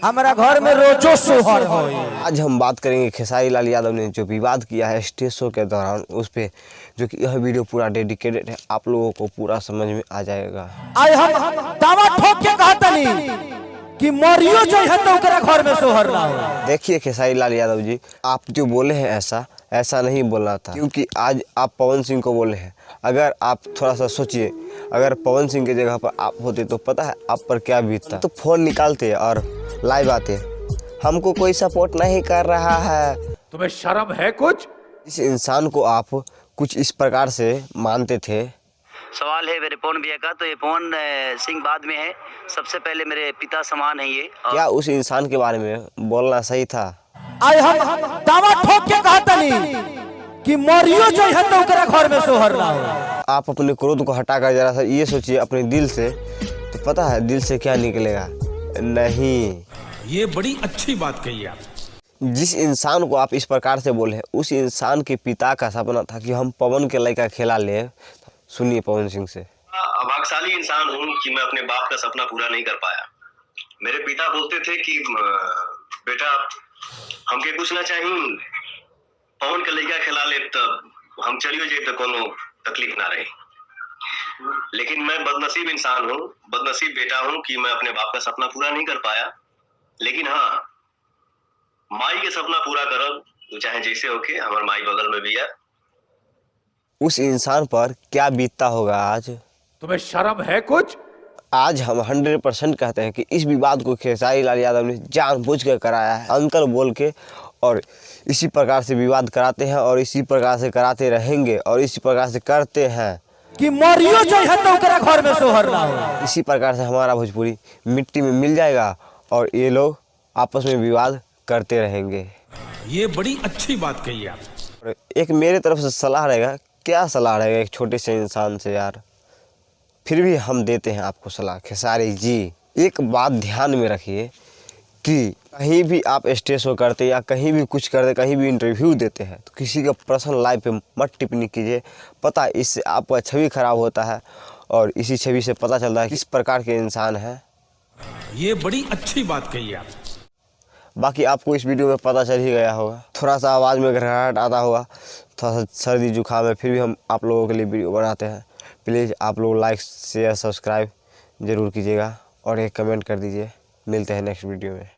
हमारा घर में रोजो सोहर हो। आज हम बात करेंगे खेसारी लाल यादव ने जो विवाद किया है स्टेज शो के दौरान उस पे, जो कि यह वीडियो पूरा डेडिकेटेड है, आप लोगों को पूरा समझ में आ जाएगा। आज हम दावा ठोक के कहतनी कि मरियो जो है तो ओकरा घर में सोहर ना हो। देखिए खेसारी लाल यादव जी, आप जो बोले हैं ऐसा नहीं बोलना था, क्योंकि आज आप पवन सिंह को बोले हैं। अगर आप थोड़ा सा सोचिए, अगर पवन सिंह की जगह पर आप होते तो पता है आप पर क्या बीतता। तो फोन निकालते और लाइव आते, हमको कोई सपोर्ट नहीं कर रहा है। तुम्हें शर्म है कुछ? इस इंसान को आप कुछ इस प्रकार से मानते थे। सवाल है मेरे पवन भैया का, तो ये पवन सिंह बाद में है, सबसे पहले मेरे पिता समान है ये। क्या उस इंसान के बारे में बोलना सही था? आज हम दावा ठोक के कहतनी कि मरियो जो है तो ओकरा घर में सोहर ना हो। आप अपने क्रोध को हटाकर जरा सा ये सोचिए अपने दिल से, तो पता है दिल से क्या निकलेगा? नहीं। ये बड़ी अच्छी बात कही आप। जिस इंसान को आप इस प्रकार से बोले, उस इंसान के पिता का सपना था कि हम पवन के लड़का खेला ले। सुनिए पवन सिंह से। भाग्यशाली इंसान हूँ कि मैं अपने बाप का सपना पूरा नहीं कर पाया। मेरे पिता बोलते थे कि बेटा हमके कुछ ना चाहिए, पवन के लड़का खिला ले तब हम चलियो जाए तो कोनो तकलीफ ना रहे। लेकिन मैं बदनसीब इंसान हूँ, बदनसीब बेटा हूँ कि मैं अपने बाप का सपना पूरा नहीं कर पाया। लेकिन हाँ, माई के सपना पूरा करब, तो चाहे जैसे होके, हमार माई बगल में भी है। उस इंसान पर क्या बीतता होगा आज? तुम्हें शर्म है कुछ? आज हम 100% कहते हैं कि इस विवाद को खेसारी लाल यादव ने जानबूझ कर कराया है, अंकल बोल के, और इसी प्रकार से विवाद कराते हैं और इसी प्रकार से कराते रहेंगे और इसी प्रकार से करते हैं कि मरियो जो है तो ओकरा घर में सोहर ना हो। इसी प्रकार से हमारा भोजपुरी मिट्टी में मिल जाएगा और ये लोग आपस में विवाद करते रहेंगे। ये बड़ी अच्छी बात कही आप। और एक मेरे तरफ से सलाह रहेगा, क्या सलाह रहेगा एक छोटे से इंसान से यार, फिर भी हम देते हैं आपको सलाह। खेसारी जी, एक बात ध्यान में रखिए कि कहीं भी आप स्टेज शो करते या कहीं भी कुछ करते, कहीं भी इंटरव्यू देते हैं, तो किसी का पर्सनल लाइफ पे मत टिप्पणी कीजिए। पता है इससे आपका छवि खराब होता है और इसी छवि से पता चलता है किस प्रकार के इंसान है। ये बड़ी अच्छी बात कही आप। बाकी आपको इस वीडियो में पता चल ही गया होगा, थोड़ा सा आवाज़ में घरघराहट आता होगा, थोड़ा सा सर्दी जुकाम है, फिर भी हम आप लोगों के लिए वीडियो बनाते हैं। प्लीज़ आप लोग लाइक शेयर सब्सक्राइब ज़रूर कीजिएगा और एक कमेंट कर दीजिए। मिलते हैं नेक्स्ट वीडियो में।